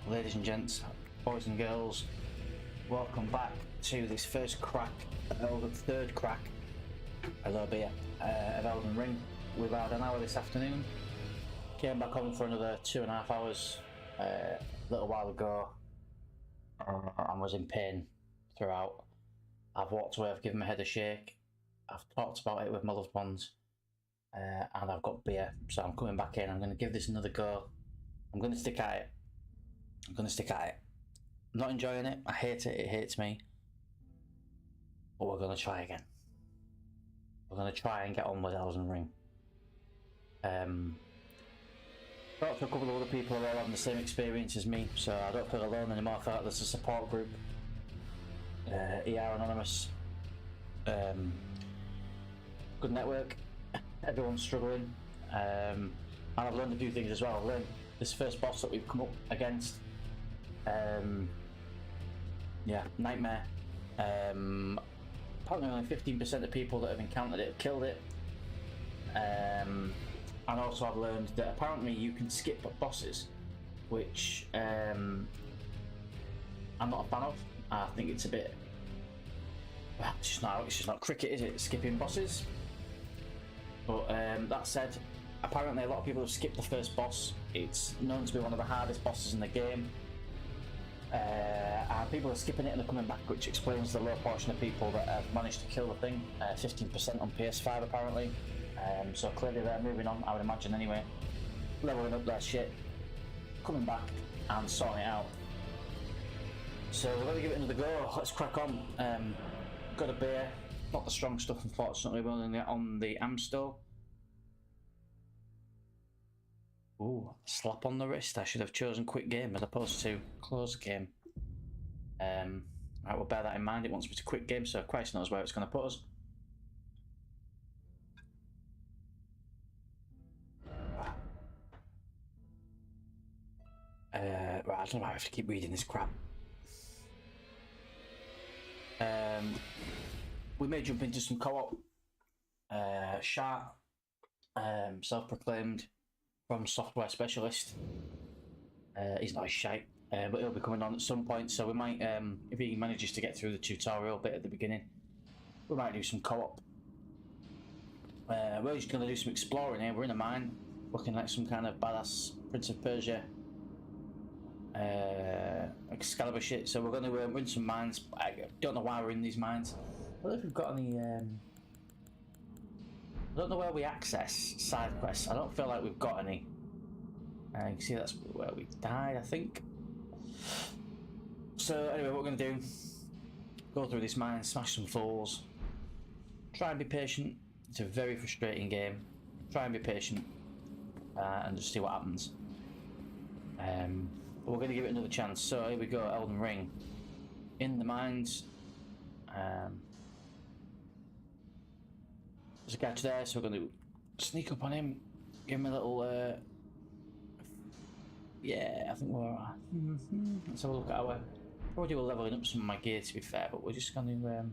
Ladies and gents, boys and girls, welcome back to this first crack, the third crack, a little bit of Elden Ring. We've had an hour this afternoon, came back on for another 2.5 hours a little while ago, and was in pain throughout. I've walked away, I've given my head a shake, I've talked about it with my loved ones, and I've got beer, so I'm coming back in. I'm going to give this another go. I'm going to stick at it. I'm not enjoying it. I hate it. It hates me. But we're going to try again. We're going to try and get on with Elden Ring. Talked to a couple of other people who are all having the same experience as me, so I don't feel alone anymore. I feel like there's a support group. ER Anonymous. Good network. Everyone's struggling. And I've learned a few things as well. I've learned this first boss that we've come up against. Yeah, nightmare. Apparently only 15% of people that have encountered it have killed it. And also I've learned that apparently you can skip bosses, which I'm not a fan of. I think it's a bit, well, it's just not cricket, is it? Skipping bosses. But that said, apparently a lot of people have skipped the first boss. It's known to be one of the hardest bosses in the game. And people are skipping it and they're coming back, which explains the low portion of people that have managed to kill the thing. 15% on PS5 apparently. So clearly they're moving on, I would imagine anyway. Leveling up their shit, coming back and sorting it out. So we're going to give it another go. Let's crack on. Got a beer, not the strong stuff unfortunately, we're only on the Amstel. Ooh, slap on the wrist. I should have chosen quick game as opposed to closed game. Right, we'll bear that in mind. It wants me to quick game, so Christ knows where it's going to put us. Right, I don't know why I have to keep reading this crap. We may jump into some co-op. Sharp, self-proclaimed from software specialist. He's not a shite, but he'll be coming on at some point, so we might, if he manages to get through the tutorial bit at the beginning, we might do some co-op. We're just going to do some exploring here. We're in a mine, looking like some kind of badass Prince of Persia Excalibur shit, so we're going to we're in some mines. I don't know why we're in these mines. I don't know if we've got any I don't know where we access side quests. I don't feel like we've got any. You can see that's where we died, I think. So anyway, what we're going to do, go through this mine, smash some fools, try and be patient. It's a very frustrating game. Try and be patient and just see what happens. But we're going to give it another chance. So here we go, Elden Ring. In the mines. There's a catch there, so we're going to sneak up on him, give him a little, yeah, I think we're, let's have a look at our, probably we're leveling up some of my gear to be fair, but we're just going to,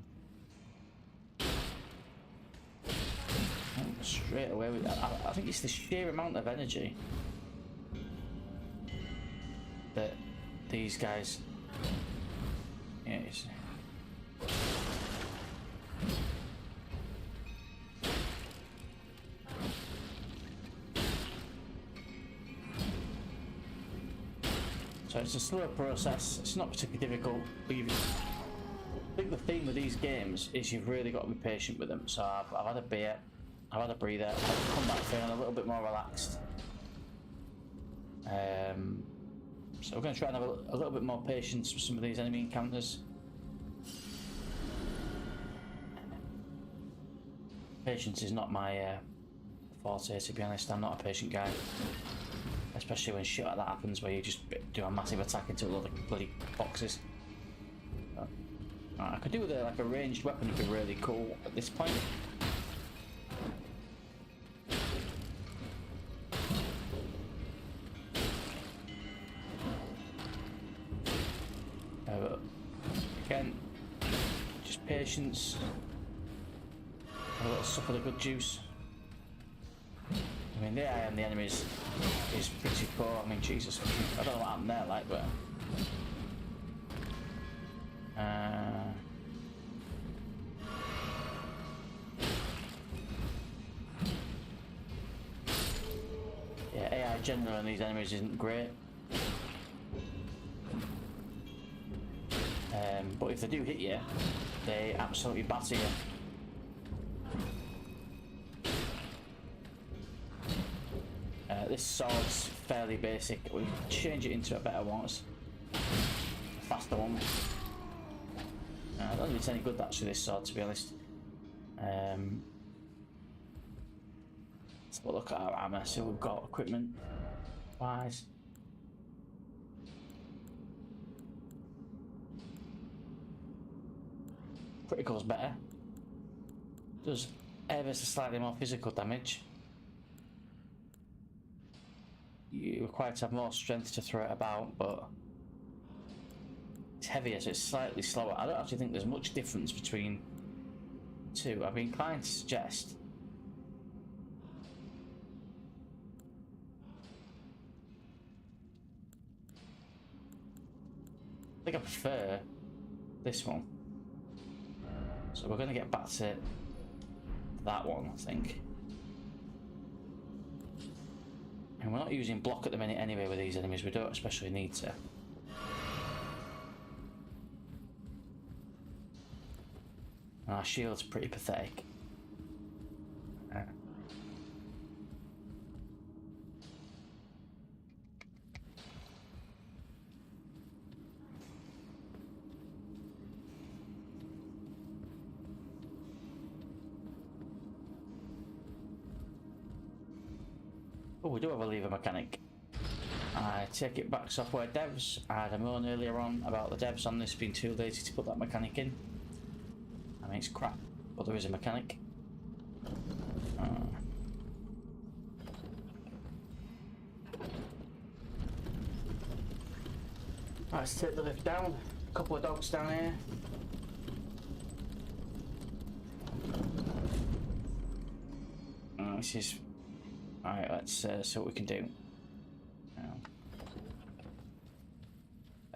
straight away, I think it's the sheer amount of energy that these guys, yeah, so it's a slower process, it's not particularly difficult, but I think the theme with these games is you've really got to be patient with them. So I've had a beer, I've had a breather, I've come back feeling a little bit more relaxed. So we're going to try and have a little bit more patience with some of these enemy encounters. Patience is not my forte, to be honest. I'm not a patient guy. Especially when shit like that happens where you just do a massive attack into a lot of bloody boxes. I could do with like a ranged weapon, would be really cool at this point. Again, just patience. A little suck of the good juice. I mean, the AI on the enemies is pretty core. I mean, Jesus, I don't know what happened there, like, but yeah, AI generally on these enemies isn't great. But if they do hit you, they absolutely batter you. This sword's fairly basic. We change it into a better one, a faster one. I don't think it's any good actually, this sword, to be honest. Let's have a look at our armor, see what we've got equipment wise. Critical's better. Does ever so slightly more physical damage. You require to have more strength to throw it about, but it's heavier, so it's slightly slower. I don't actually think there's much difference between the two. I've been inclined to suggest I think I prefer this one. So we're going to get back to that one, I think. And we're not using block at the minute anyway with these enemies, we don't especially need to. Our shield's pretty pathetic. Oh, we do have a lever mechanic. I take it back software devs. I had a moan earlier on about the devs on this being too lazy to put that mechanic in. I mean, it's crap, but there is a mechanic. Right, let's take the lift down. A couple of dogs down here. This is... Alright, let's see what we can do.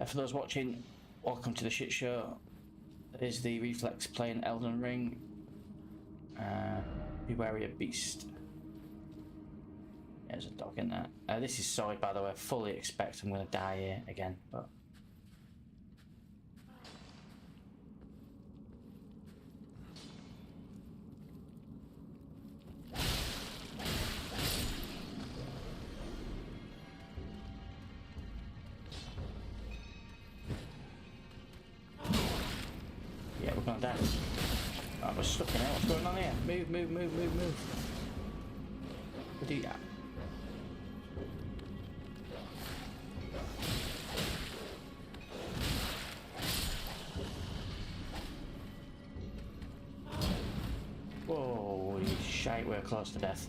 For those watching, welcome to the shit show. There's the Reflex playing Elden Ring. Be wary of beast. There's a dog in there. This is solid, by the way. I fully expect I'm going to die here again, but... Yeah, we're going to die. Oh, we're stuck in here. What's going on here? Move, move, move, move, move. What do you got? Whoa, you shite, we're close to death.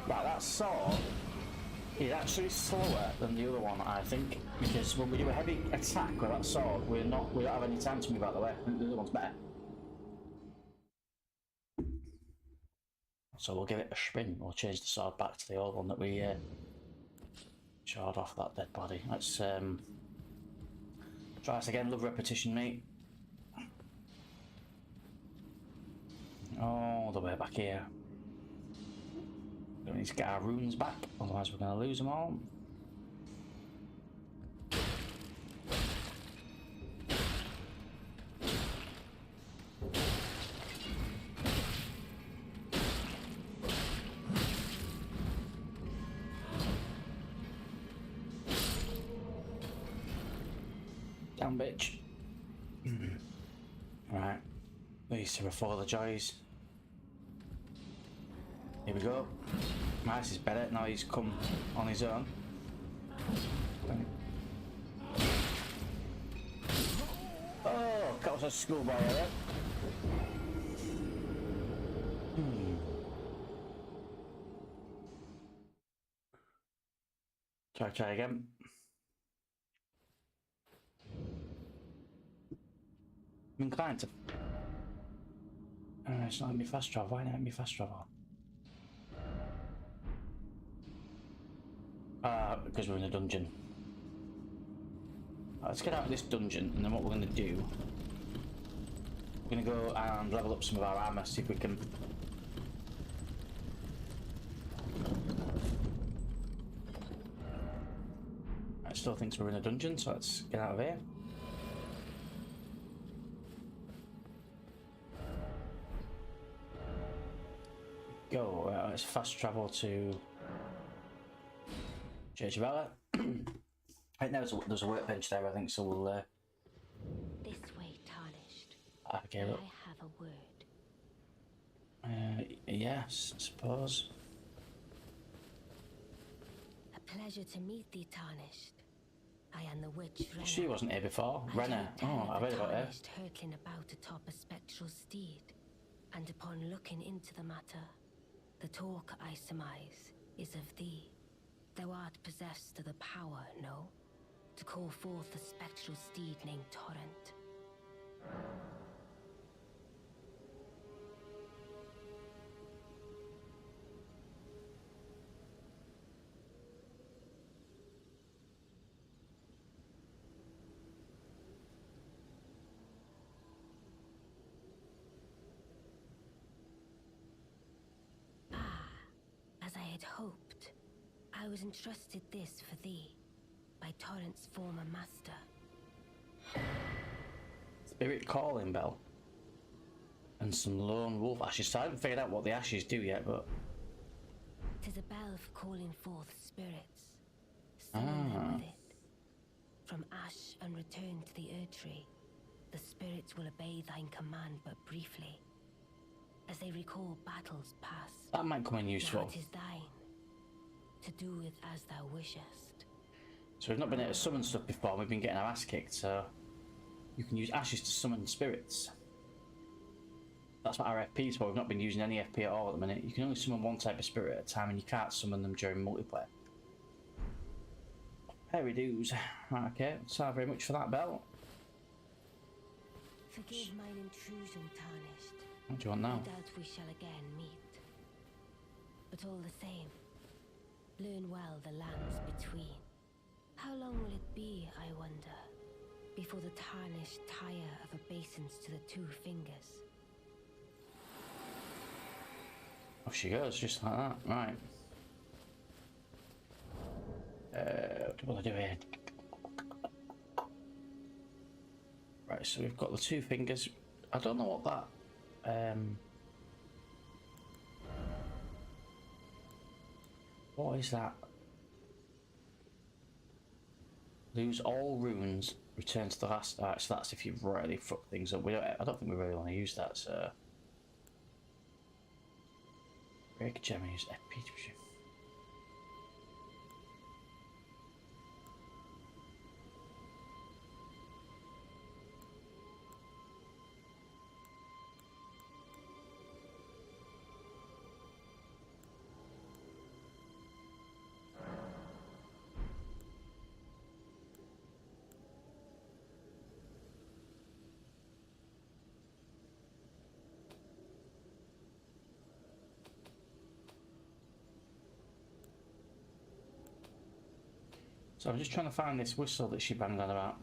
Right, that sword is actually slower than the other one, I think, because when we do a heavy attack with that sword, we don't have any time to move out of the way. I think the other one's better. So we'll give it a spin. We'll change the sword back to the old one that we charred off that dead body. Let's try this again. Love repetition, mate. All the way back here. We need to get our runes back, otherwise we're going to lose them all. Down, bitch. Right, these are before the joys. Here we go. Nice is better, now he's come on his own. Oh, that was a schoolboy there. Try again. I'm inclined to. It's not letting me fast travel. Why not let me fast travel? Because we're in a dungeon. Let's get out of this dungeon, and then what we're going to do, we're going to go and level up some of our armor, see if we can. I still think we're in a dungeon, so let's get out of here. Go. Let's fast travel to Church of Ella. I think there's a workbench there, I think, so we'll. This way, Tarnished. Okay, May look. I have a word? Yes, I suppose. A pleasure to meet thee, Tarnished. I am the witch Renna. She wasn't here before. Renna. Oh, I've heard about her. Tarnished hurtling about atop a spectral steed, and upon looking into the matter, the talk I surmise is of thee. Thou art possessed of the power, no? To call forth a spectral steed named Torrent. As I had hoped, I was entrusted this for thee by Torrent's former master. Spirit calling bell. And some lone wolf ashes. So I haven't figured out what the ashes do yet, but. 'Tis a bell for calling forth spirits. Summon them with it. From ash and return to the Earth Tree, the spirits will obey thine command but briefly, as they recall battles past. That might come in Now useful. it is thine, to do with as thou wishest. So we've not been able to summon stuff before, we've been getting our ass kicked, so you can use ashes to summon spirits. That's what our FP is for. We've not been using any FP at all at the minute. You can only summon one type of spirit at a time and you can't summon them during multiplayer. Hairy doos. Right, okay, so very much for that bell. Forgive mine intrusion, Tarnished. What do you want now? No doubt we shall again meet. But all the same, learn well the lands between. How long will it be, I wonder, before the Tarnished tire of obeisance to the two fingers? Off she goes, just like that. Right. What do I do here? Right, so we've got the two fingers. I don't know what that. What is that? Lose all runes. Return to the last. Alright, so that's if you've really fucked things up. I don't think we really want to use that. So. Break a gem and use FP to shoot. So I'm just trying to find this whistle that she banged on about.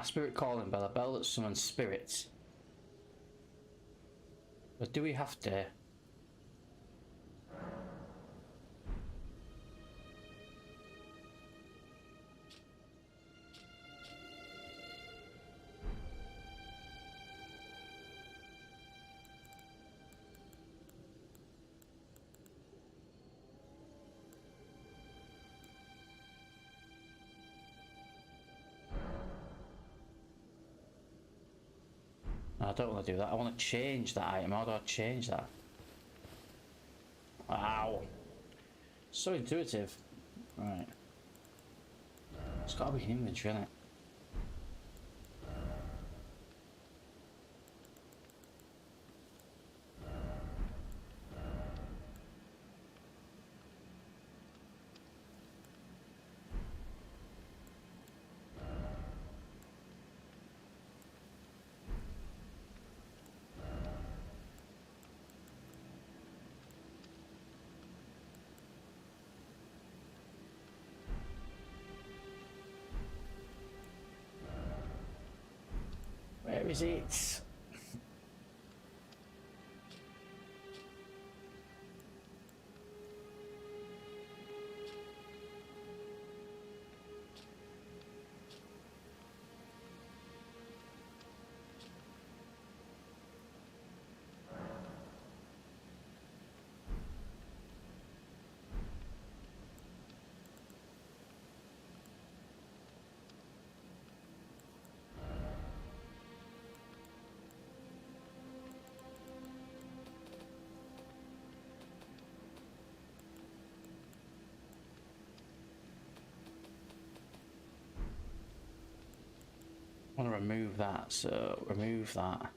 Spirit calling bell, a bell that summons spirits. But do we have to? No, I don't want to do that. I want to change that item. How do I change that? Wow. So intuitive. Right. It's got to be an inventory, isn't it? Where is it? I want to remove that, so remove that.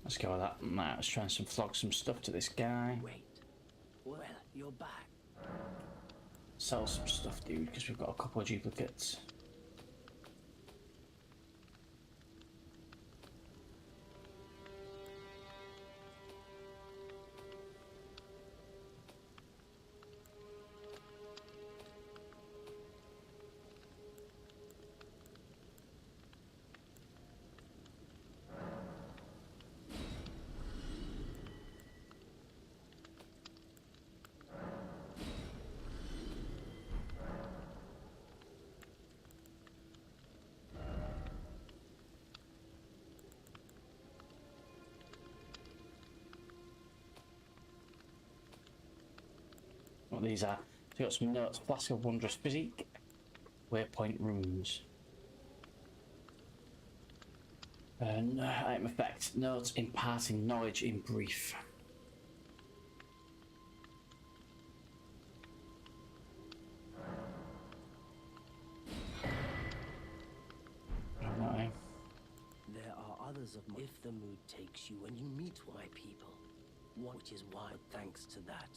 Let's go with that. Now let's try and flog some stuff to this guy. Wait. Well, you're back. Sell some stuff, dude, because we've got a couple of duplicates. What these are. So we got some notes. Flask of Wondrous Physique. Waypoint Runes. Item effect. Notes imparting knowledge in brief. No. There are others of my... If the mood takes you and you meet my people, which is why, thanks to that,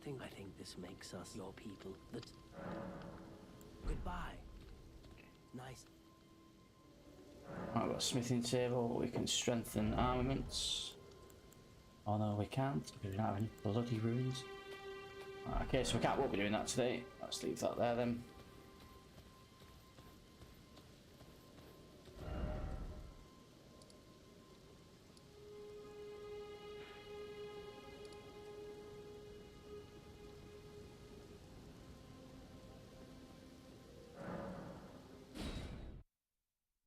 I think this makes us your people. That... Goodbye. Nice. Right, we've got a smithing table. We can strengthen armaments. Oh no, we can't because we don't have any bloody runes. Right, okay, so we can't. Won't be doing that today. Let's leave that there then.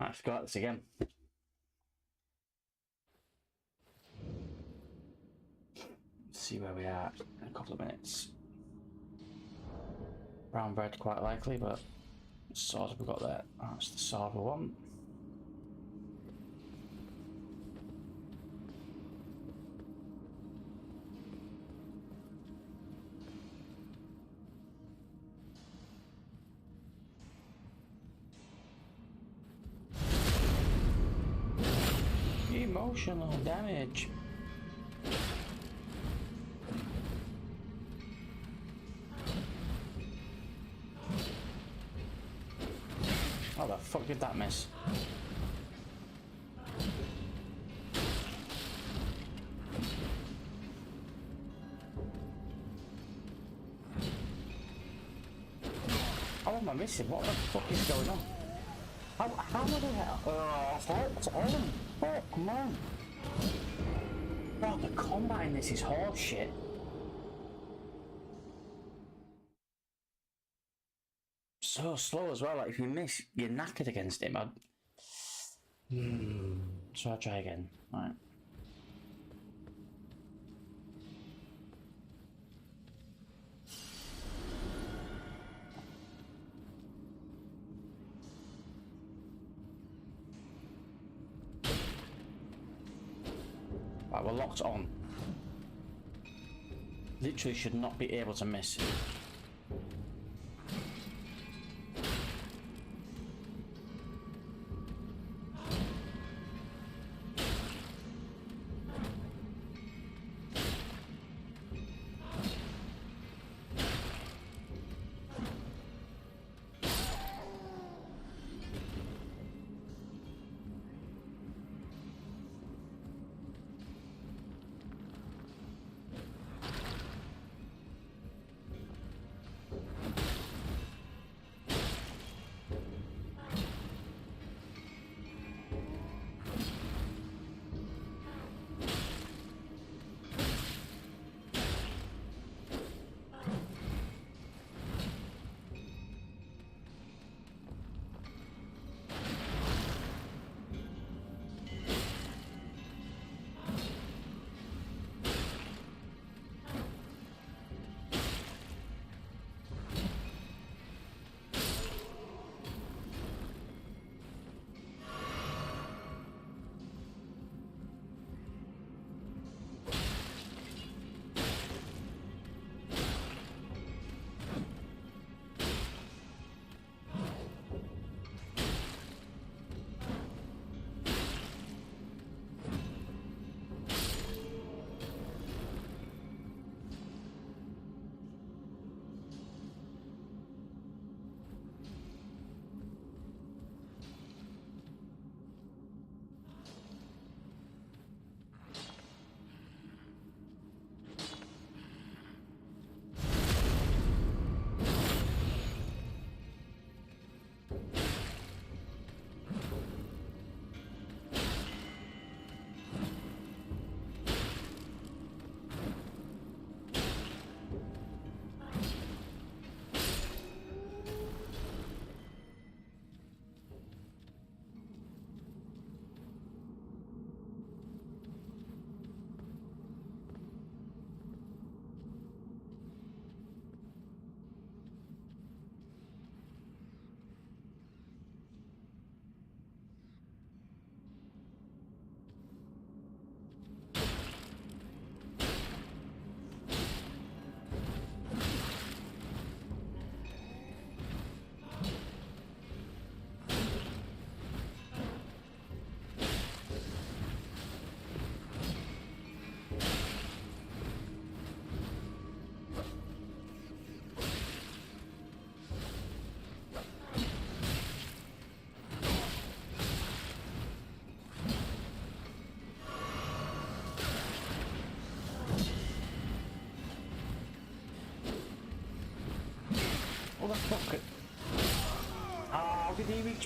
I forgot this again. Let's see where we are in a couple of minutes. Brown bread, quite likely, but what sword have we got there? That's the sword we want. Emotional damage. How the fuck did that miss? How am I missing? What the fuck is going on? How the hell? It's on. Oh, come on. Bro, the combat in this is horseshit. So slow as well, like if you miss, you're knackered against him. So I'll try again. Right. Right, we're locked on. Literally should not be able to miss.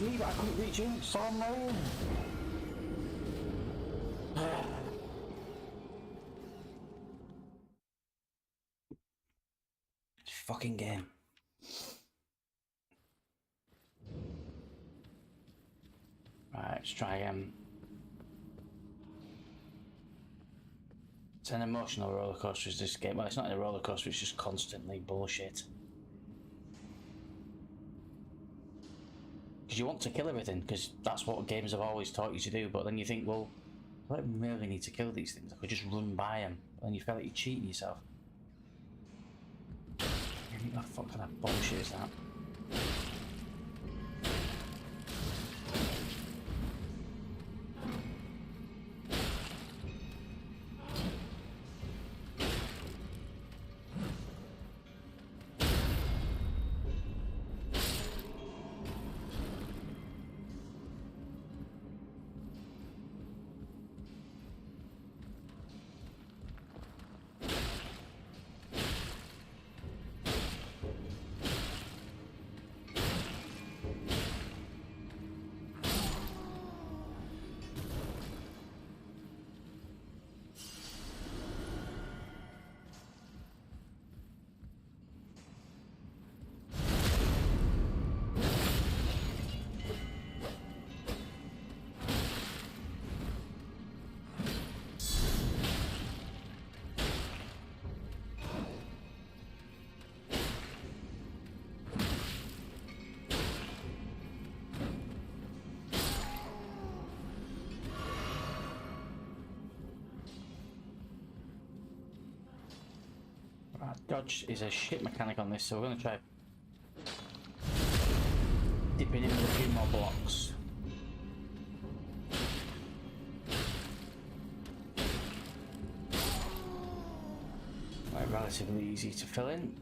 reach me, but I couldn't reach him. So annoying. Fucking game. Right, let's try again. It's an emotional roller coaster, is this game. Well, it's not a roller coaster, it's just constantly bullshit. Because you want to kill everything, because that's what games have always taught you to do, but then you think, well, I don't really need to kill these things, I could just run by them, and you feel like you're cheating yourself. What the fuck kind of bullshit is that? Dodge is a shit mechanic on this, so we're going to try dipping in with a few more blocks. Like, relatively easy to fill in.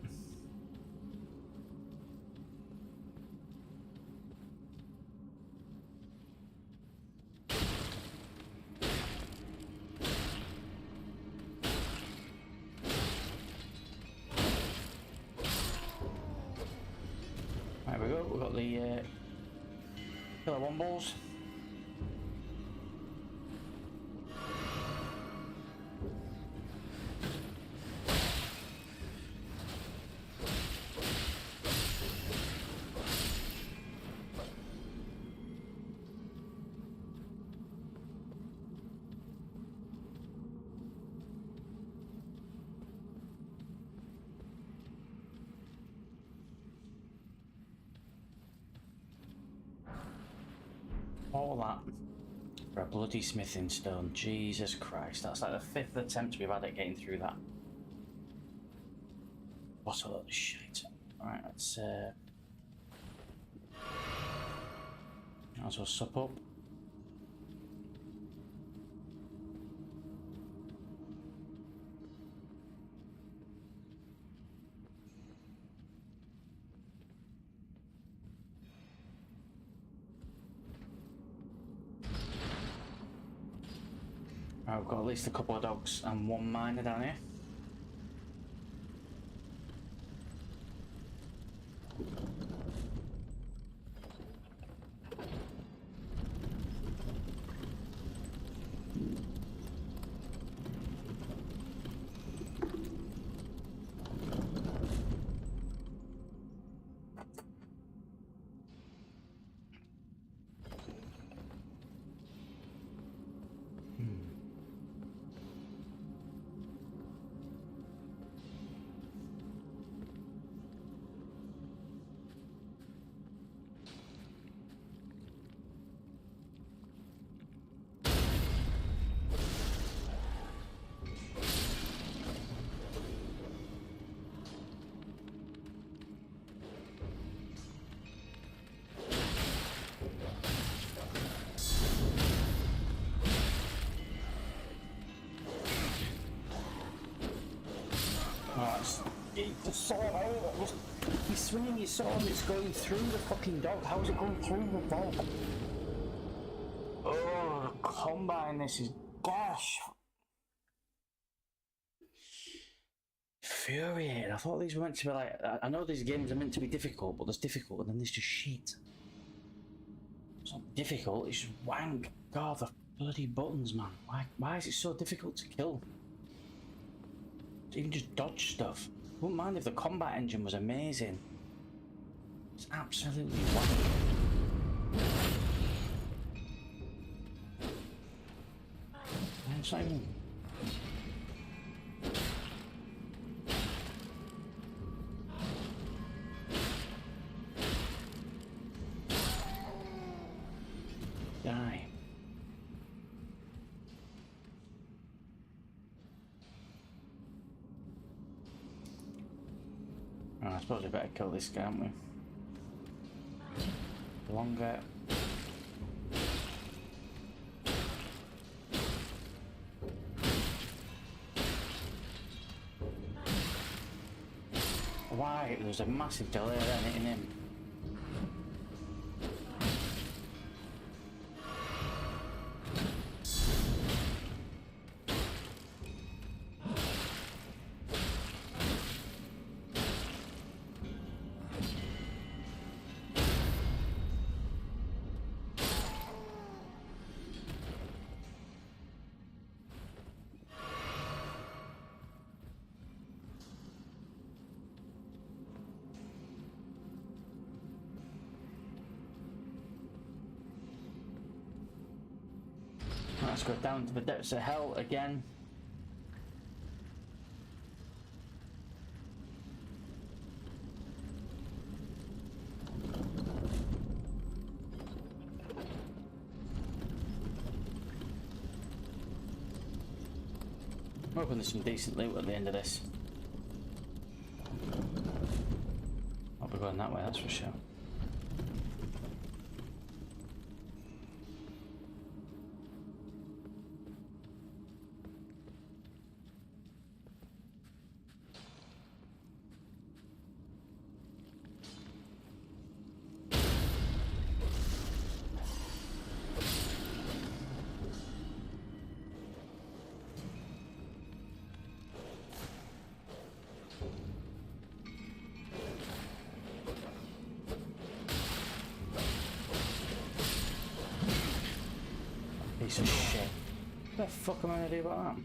There we go, we've got the killer wombles. All that for a bloody smithing stone. Jesus Christ, that's like the 5th attempt we've had at getting through that. What a load of shit. Alright, let's might as well sup up. Right, we've got at least a couple of dogs and one miner down here. The sword out. You're swinging your sword and it's going through the fucking dog. How is it going through the dog? Oh, the combat in this is gosh. Infuriated. I thought these were meant to be like. I know these games are meant to be difficult, but there's difficult and then there's just shit. It's not difficult, it's just wank. God, the bloody buttons, man. Why is it so difficult to kill? You can just dodge stuff. Wouldn't mind if the combat engine was amazing. It's absolutely wank. It's not even... Die. Oh, I suppose we better kill this guy, haven't we? Longer. Why? There was a massive delay there hitting him. Let's go down to the depths of hell again. I'm hoping there's some decent loot at the end of this. I'll be going that way, that's for sure. Piece of shit. What the fuck am I gonna do about that?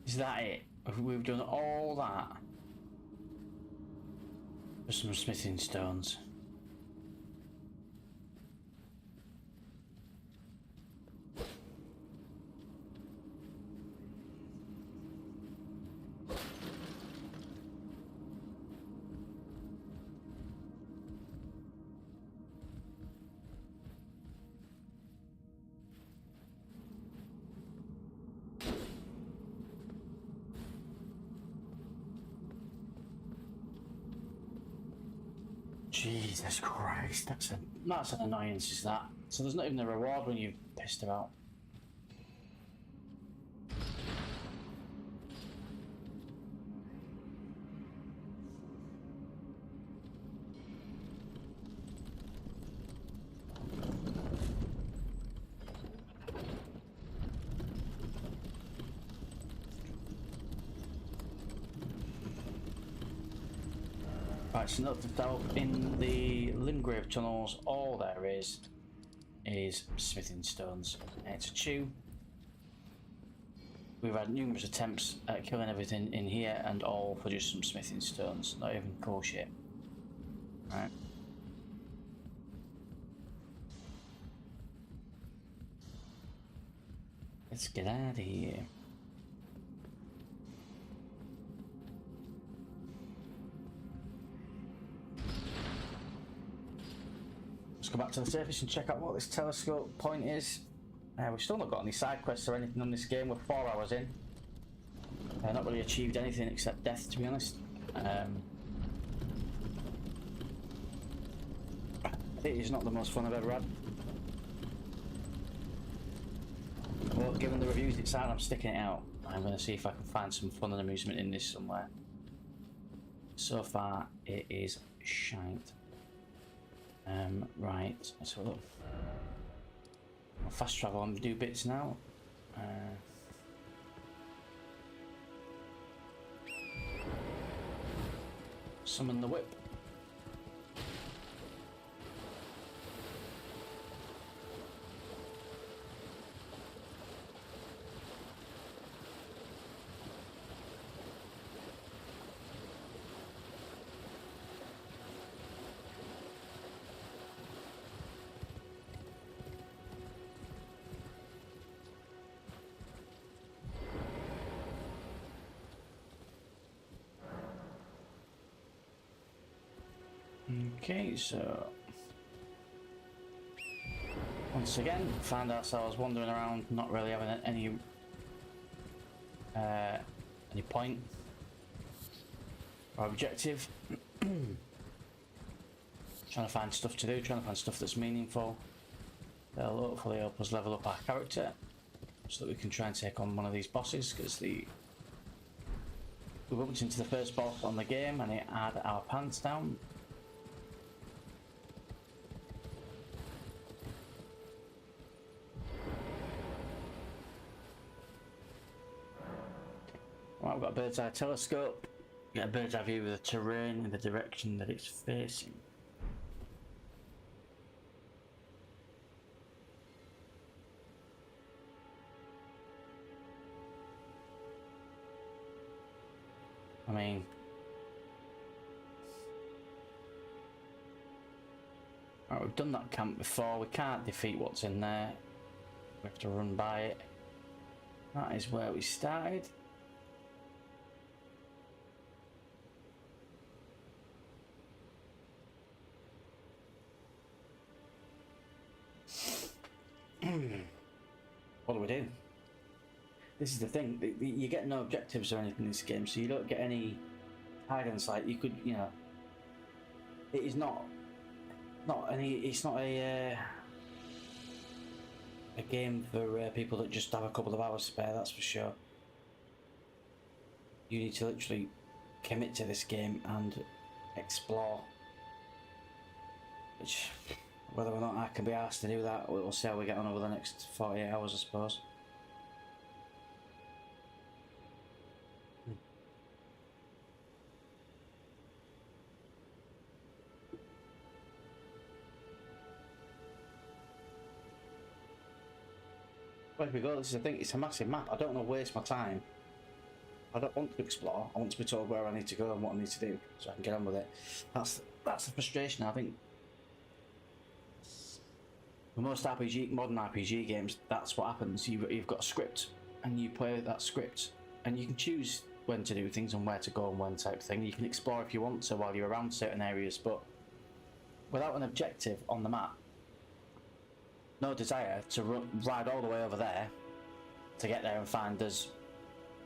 Is that it? We've done all that for some smithing stones. Jesus Christ, that's an annoyance, is that? So there's not even a reward when you've pissed about. Right, so note that in the Limgrave tunnels, all there is smithing stones. It's a chew. We've had numerous attempts at killing everything in here, and all for just some smithing stones. Not even cool shit. Right. Let's get out of here. Let's go back to the surface and check out what this telescope point is. We've still not got any side quests or anything on this game. We're 4 hours in. Not really achieved anything except death, to be honest. It is not the most fun I've ever had. Well, given the reviews it's had, I'm sticking it out. I'm going to see if I can find some fun and amusement in this somewhere. So far, it is shite. Right, let's have a look. I'll fast travel and do bits now. Summon the whip. Okay, so once again, found ourselves wandering around, not really having any point or objective. Trying to find stuff to do, trying to find stuff that's meaningful. That'll hopefully help us level up our character, so that we can try and take on one of these bosses. Because we bumped into the first boss on the game, and it had our pants down. Right, we've got a bird's eye telescope. Get a bird's eye view of the terrain in the direction that it's facing. I mean, right, we've done that camp before. We can't defeat what's in there. We have to run by it. That is where we started. What do we do? This is the thing. You get no objectives or anything in this game, so you don't get any hide and sight. You could, you know, it is not any. It's not a game for people that just have a couple of hours spare. That's for sure. You need to literally commit to this game and explore. Which, whether or not I can be asked to do that, we'll see how we get on over the next 48 hours, I suppose. Where we go? This is the thing. It's a massive map. I don't want to waste my time. I don't want to explore. I want to be told where I need to go and what I need to do, so I can get on with it. That's the frustration. I think for most modern RPG games, that's what happens. You've got a script, and you play that script, and you can choose when to do things and where to go and when type thing. You can explore if you want to while you're around certain areas, but without an objective on the map, no desire to ride all the way over there to get there and find there's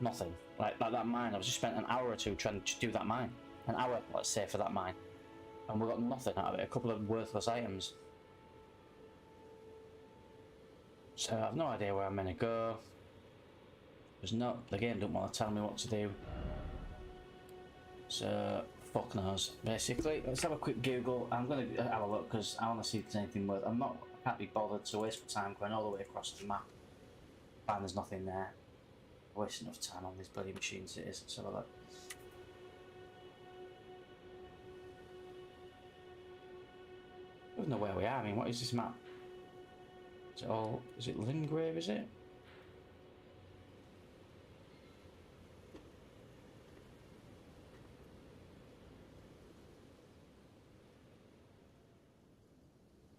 nothing. Like that mine, I've just spent an hour or two trying to do that mine. An hour, let's say, for that mine. And we got nothing out of it, a couple of worthless items. So I have no idea where I'm gonna go. The game don't want to tell me what to do. So, fuck knows, basically. Let's have a quick Google. I'm gonna have a look, because I want to see if there's anything worth. I can't be bothered to waste my time going all the way across the map. Find there's nothing there. I waste enough time on these bloody machines it is. Let's have a look. don't know where we are. I mean, what is this map? Is it all? Is it Lingrave? Is it?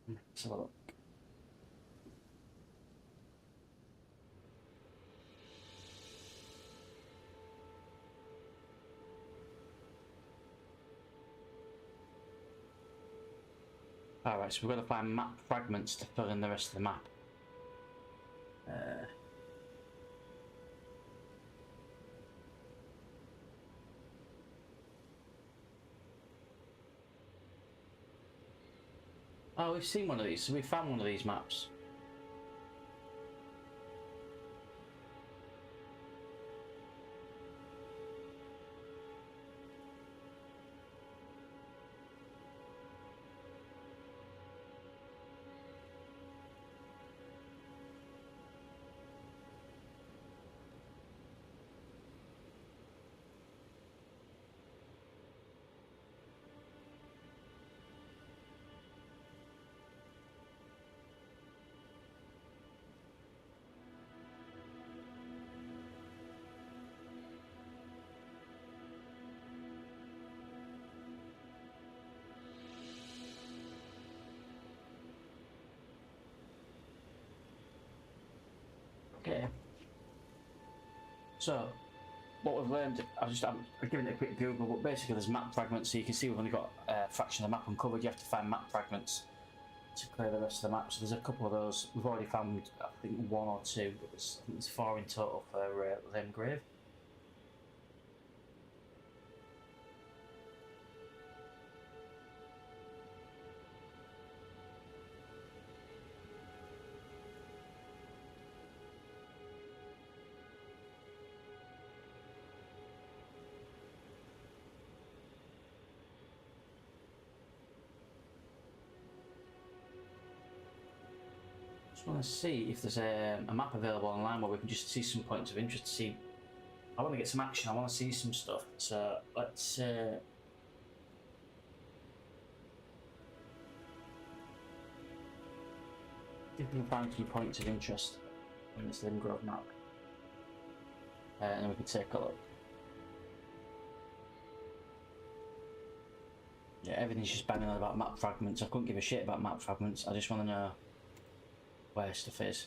Let's have a look. Alright, so we've got to find map fragments to fill in the rest of the map. Oh, we've seen one of these, so we found one of these maps. Okay. So, what we've learned, I'm giving it a quick Google, but basically there's map fragments, so you can see we've only got a fraction of the map uncovered. You have to find map fragments to clear the rest of the map. So there's a couple of those. We've already found, I think, 1 or 2. I think there's 4 in total for Limgrave. I want to see if there's a map available online where we can just see some points of interest to see. I want to get some action, I want to see some stuff. So let's see if we can find some points of interest on this Limgrove map. And then we can take a look. Yeah, everything's just banging on about map fragments. I couldn't give a shit about map fragments. I just want to know where stuff is.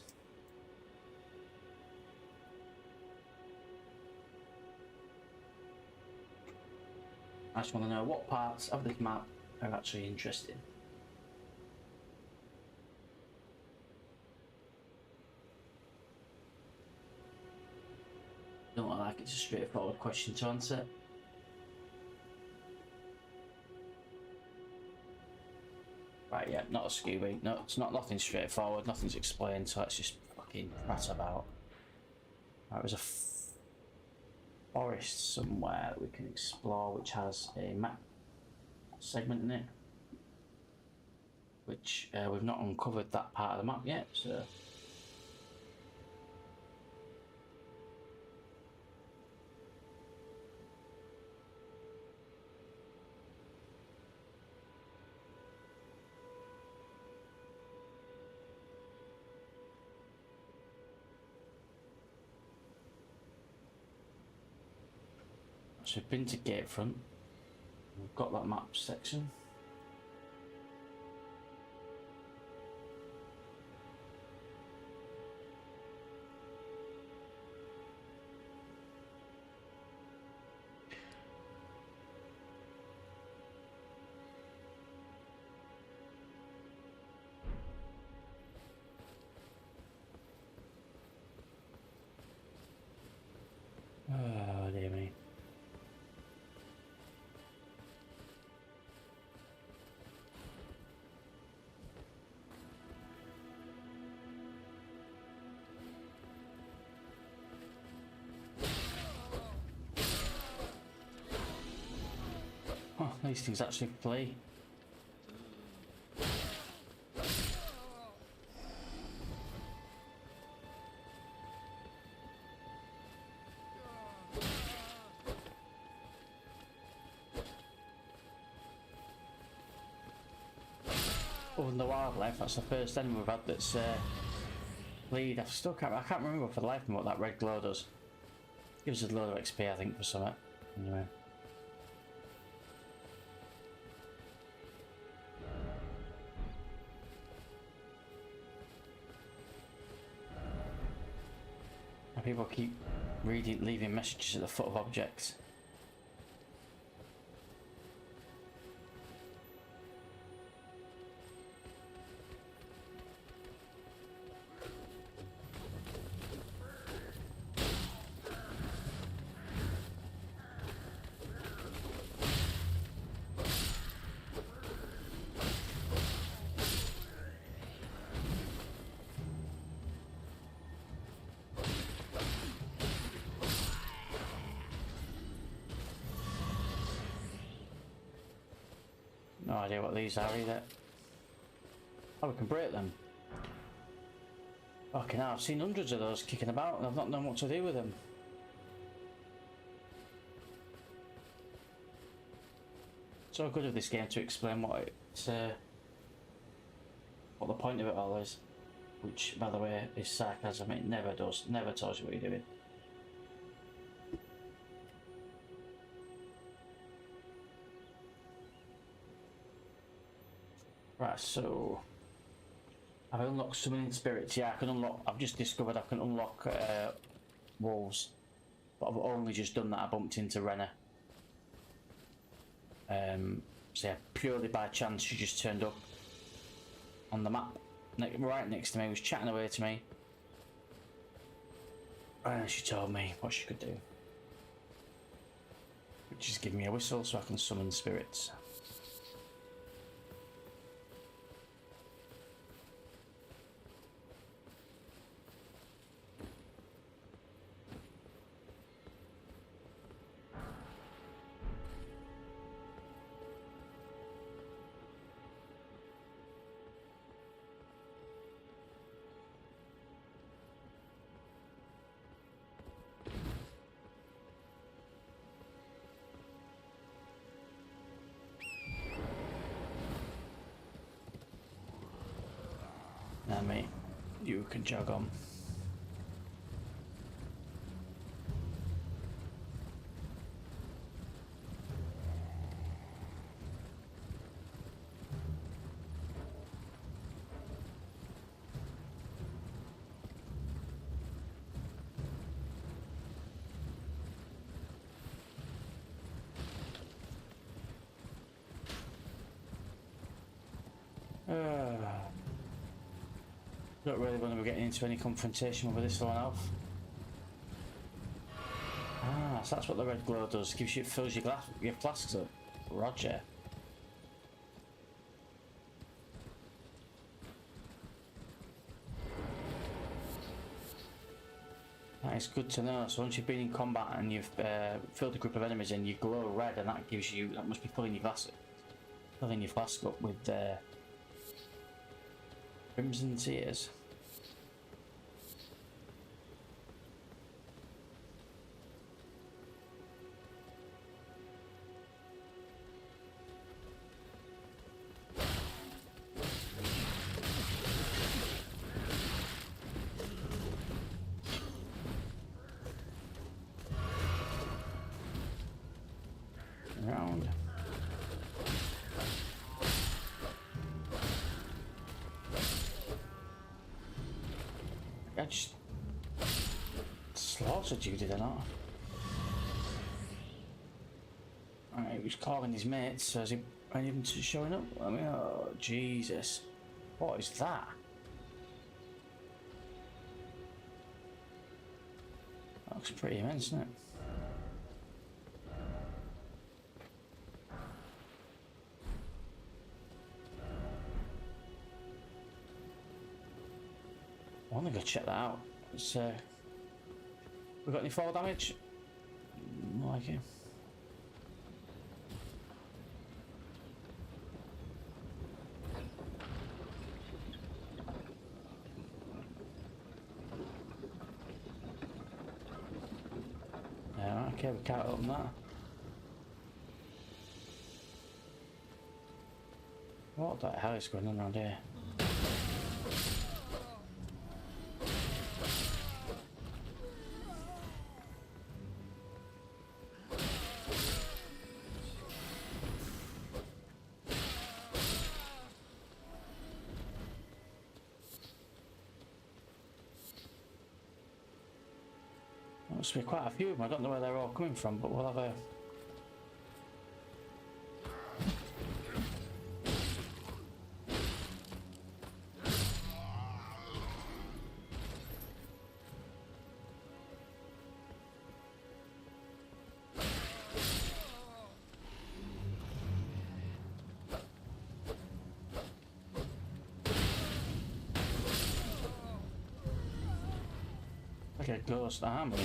I just want to know what parts of this map are actually interesting. Don't look like it's a straightforward question to answer. Right, yeah, not a Scooby. No, it's not nothing straightforward, nothing's explained, so let's just fucking prat about. Right, there's a forest somewhere that we can explore which has a map segment in it. Which we've not uncovered that part of the map yet, so. So we've been to Gatefront, we've got that map section. Oh dear me. Oh, these things actually play. Oh, from the wildlife. That's the first enemy we've had that's lead. I can't remember for the life of me what that red glow does. Gives us a load of XP, I think, for something. Anyway. And people keep leaving messages at the foot of objects. No idea what these are either. Oh, we can break them. Okay, now I've seen hundreds of those kicking about and I've not known what to do with them. So good of this game to explain what it's what the point of it all is. Which, by the way, is sarcasm. It never does. Never tells you what you're doing. Right, so I've unlocked summoning spirits. Yeah, I can unlock. I've just discovered I can unlock wolves, but I've only just done that. I bumped into Renna. So yeah, purely by chance, she just turned up on the map, right next to me. Was chatting away to me, and she told me what she could do, which is give me a whistle so I can summon spirits. Now, mate, you can jog on. Not really going to be getting into any confrontation with this one off. Ah, so that's what the red glow does. Fills your flasks up. Roger. That is good to know. So once you've been in combat and you've filled a group of enemies in, you glow red, and that must be filling your flask up with crimson tears. Around. I just slaughtered you, did I not? Alright, he was calling his mates, so is he even showing up? I mean, oh, Jesus. What is that? That looks pretty immense, doesn't it? I want to go check that out. We got any fall damage? Not like it. Yeah, okay, we can't open that. What the hell is going on around here? There must be quite a few of them. I don't know where they're all coming from, but we'll have a... like a ghost army.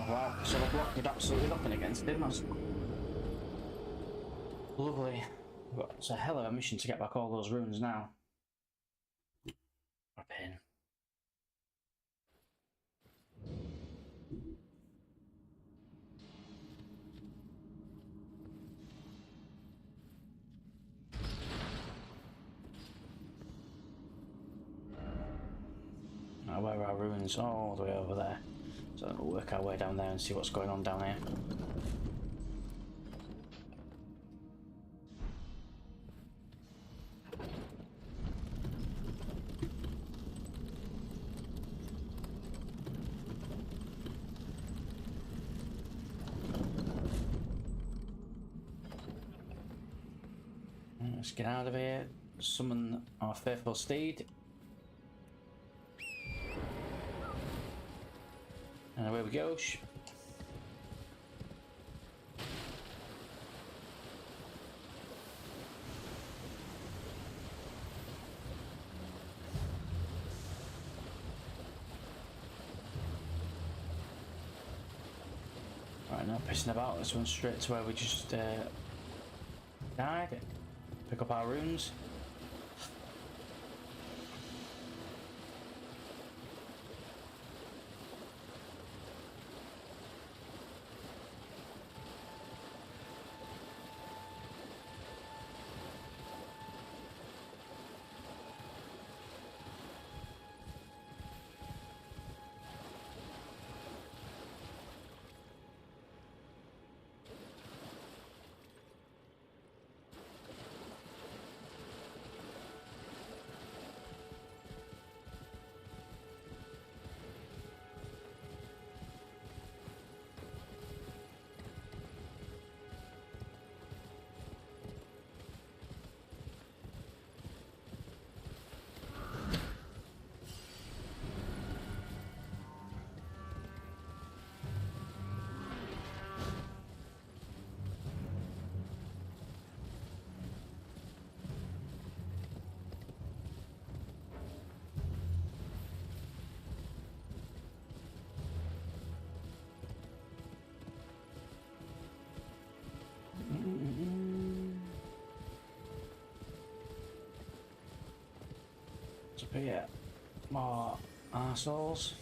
Wow, so the block did absolutely nothing against him. That's lovely. It's a hell of a mission to get back all those runes now. What a pain. Now, where are our runes? All the way over there. So we'll work our way down there and see what's going on down here. Let's get out of here, summon our faithful steed. And away we go. Right, now pissing about, let's run straight to where we just died. Pick up our runes. But yeah, more arseholes.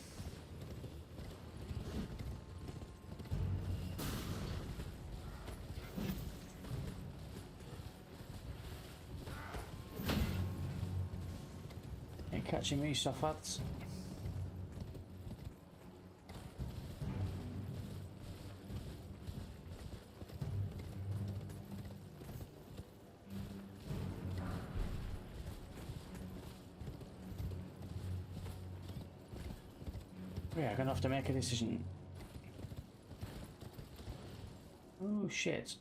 You're catching me, soft. Yeah, I'm gonna have to make a decision. Oh shit.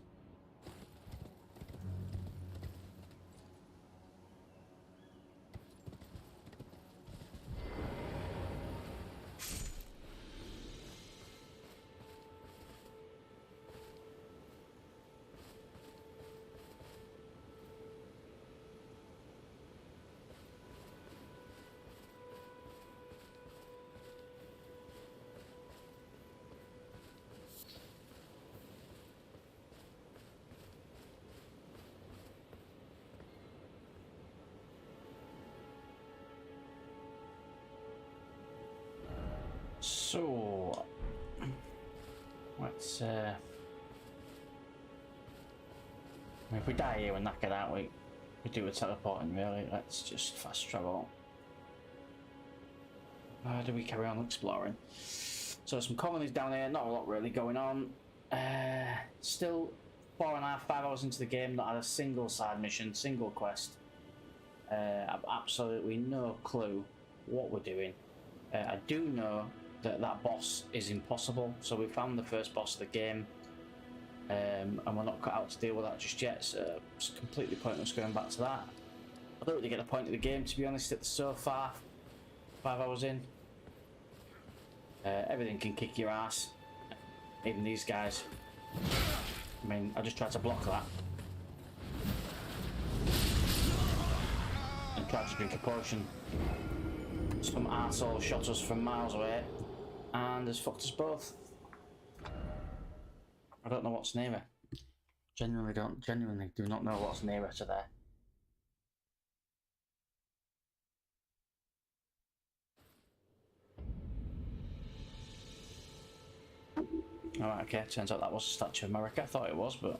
So let's I mean, if we die here and knock it out, we do a teleporting really. Let's just fast travel. How do we carry on exploring? So some colonies down here, not a lot really going on. Still 4.5, 5 hours into the game, not had a single side mission, single quest. I've absolutely no clue what we're doing. I do know that boss is impossible, so we found the first boss of the game, and we're not cut out to deal with that just yet, so it's completely pointless going back to that. I don't really get the point of the game, to be honest, it's so far. 5 hours in. Everything can kick your ass, even these guys. I mean, I just tried to block that and tried to drink a potion. Some arsehole shot us from miles away and has fucked us both. I don't know what's nearer. Genuinely do not know what's nearer to there. Alright, okay, turns out that was a Statue of America. I thought it was, but...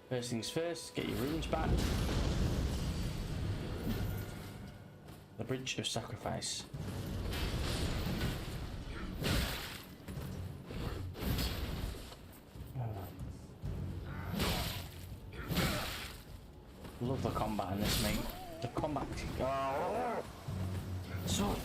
First things first, get your runes back. The Bridge of Sacrifice. Love the combat in this, mate. The combat... Oh, so...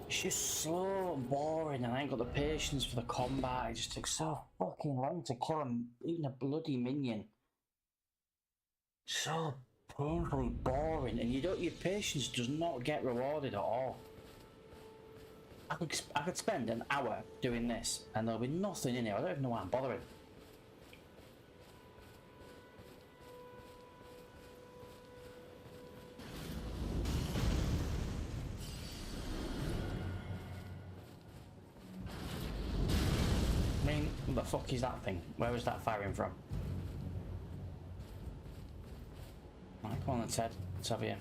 It's just slow and boring, and I ain't got the patience for the combat. It just takes so fucking long to kill him, even a bloody minion. So painfully boring, and your patience does not get rewarded at all. I could spend an hour doing this, and there'll be nothing in here. I don't even know why I'm bothering. I mean, what the fuck is that thing? Where was that firing from? Right, come on then, Ted. Let's have you.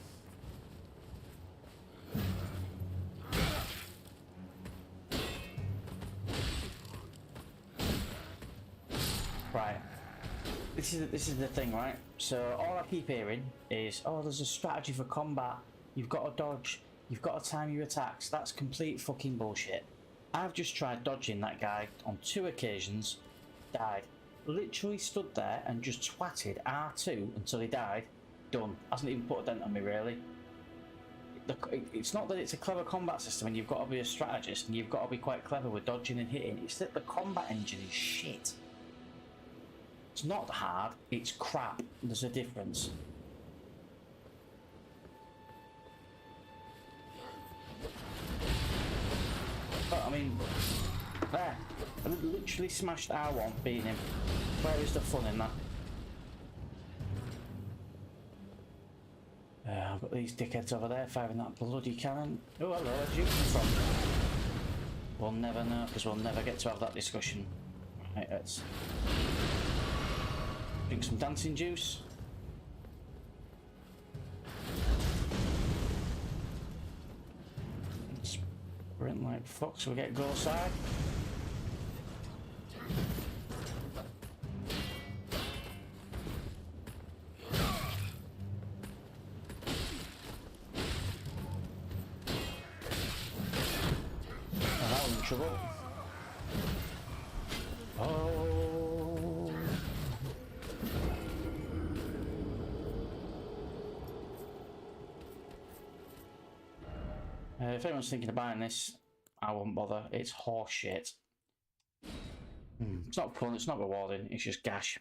Right. This is the thing, right? So all I keep hearing is, oh, there's a strategy for combat. You've got to dodge. You've got to time your attacks. That's complete fucking bullshit. I've just tried dodging that guy on 2 occasions, died. Literally stood there and just twatted R2 until he died. Done. Hasn't even put a dent on me, really. It's not that it's a clever combat system and you've got to be a strategist and you've got to be quite clever with dodging and hitting. It's that the combat engine is shit. It's not hard, it's crap. There's a difference. But I mean, there. I literally smashed R1 beating him. Where is the fun in that? I've got these dickheads over there firing that bloody cannon. Oh, hello, where'd you come from? We'll never know, because we'll never get to have that discussion. Right, let's drink some dancing juice. Sprint like fuck, so we get goal side. Trouble. Oh. If anyone's thinking of buying this, I won't bother. It's horse shit. It's not fun, it's not rewarding, it's just gash.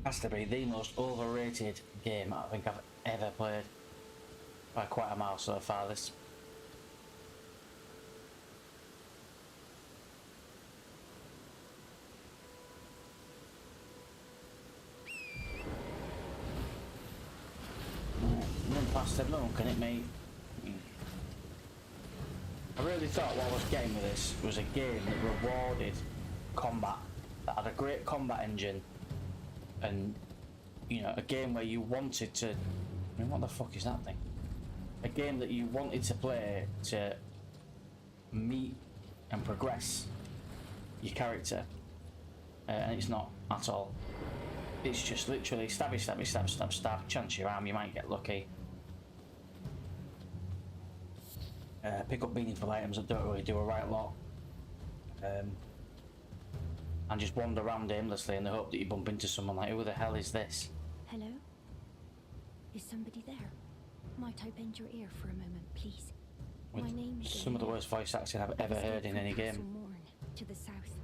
Has to be the most overrated game I think I've ever played. By quite a mile so far, this. Run past him, no one can hit me. I really thought what I was getting with this was a game that rewarded combat, that had a great combat engine, and, you know, a game where you wanted to... I mean, what the fuck is that thing? A game that you wanted to play to meet and progress your character, and it's not at all. It's just literally stabby, stabby, stab, stab, stab, chance your arm, you might get lucky. Pick up meaningful items that don't really do a right lot. And just wander around aimlessly in the hope that you bump into someone like, who the hell is this? Hello? Is somebody there? Might I bend your ear for a moment, please? With My name's some of the worst voice acting I've ever heard in any game. Morn, to the south.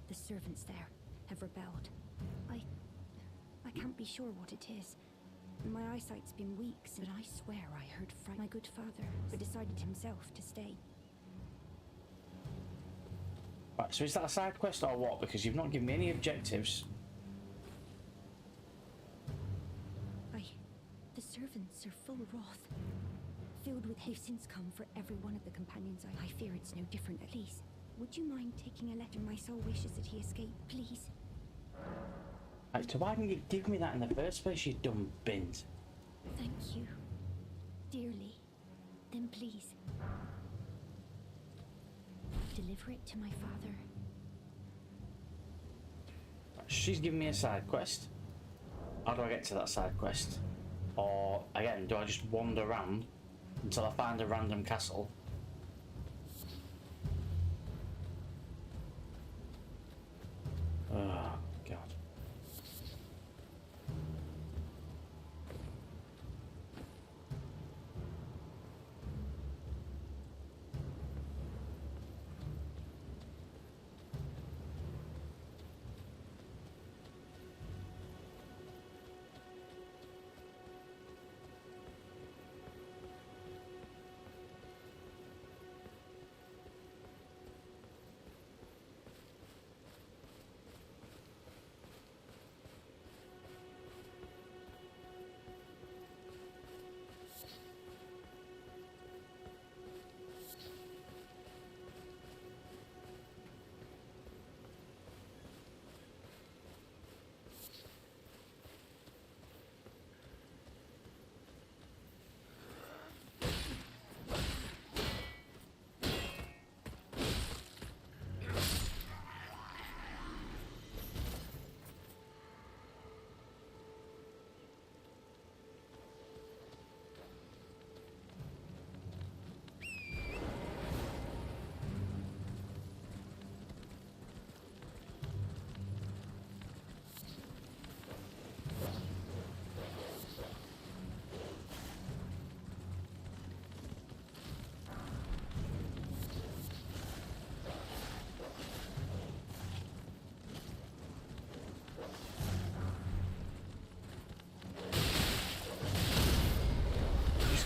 The servants there have rebelled. I can't be sure what it is. My eyesight's been weak, but I swear I heard from my good father, but decided himself to stay. Right, so is that a side quest or what? Because you've not given me any objectives. The servants are full of wrath, filled with have since come for every one of the companions. I fear it's no different, at least. Would you mind taking a letter? My soul wishes that he escape, please. Right, so why didn't you give me that in the first place, you dumb bint? Thank you. Dearly. Then please. Deliver it to my father. She's giving me a side quest. How do I get to that side quest? Or, again, do I just wander around until I find a random castle? Oh, God.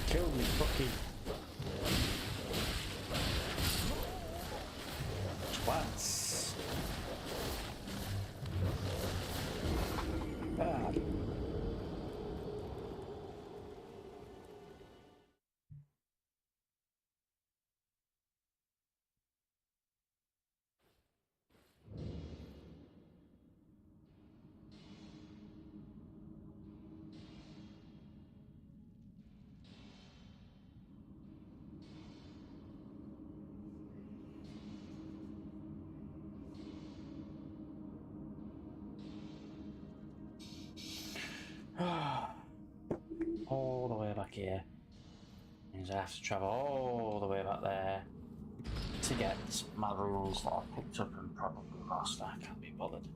Killed me, fucking twats. Ah. all the way back here. Means I have to travel all the way back there to get my rules that I picked up and probably lost. I can't be bothered.